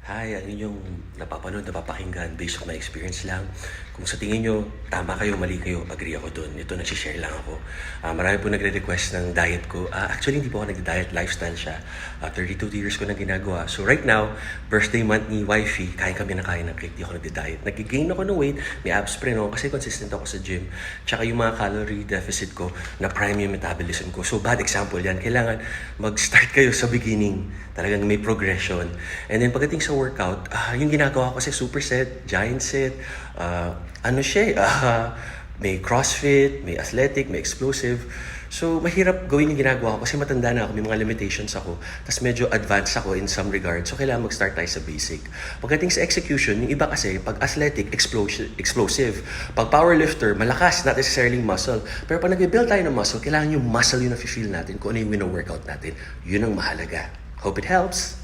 Hi, ang inyong napapanood, napapakinggan based on my experience lang. Kung sa tingin nyo, tama kayo, mali kayo, agree ako dun. Ito, nagsishare lang ako. Marami po nagre-request ng diet ko. Actually, hindi po ako nag-diet, lifestyle siya. 32 years ko na ginagawa. So right now, birthday month ni wifey, kain kami na kain ng cake, di ako nag-diet. Nag-gain ako ng weight, may abs pa rin ako kasi consistent ako sa gym. Tsaka yung mga calorie deficit ko, na prime yung metabolism ko. So bad example yan. Kailangan mag-start kayo sa beginning. Talagang may progression. And then pagdating sa workout, yung ginagawa ko kasi superset, giant set, may CrossFit, may athletic, may explosive. So, mahirap gawin yung ginagawa ko kasi matanda na ako, may mga limitations ako. Tapos medyo advanced ako in some regard. So, kailangan mag-start tayo sa basic. Pagdating sa execution, yung iba kasi, pag athletic, explosive. Pag powerlifter, malakas, not necessarily muscle. Pero pag nag-build tayo ng muscle, kailangan yung muscle yung na-feel natin kung ano yung wino-workout natin. Yun ang mahalaga. Hope it helps!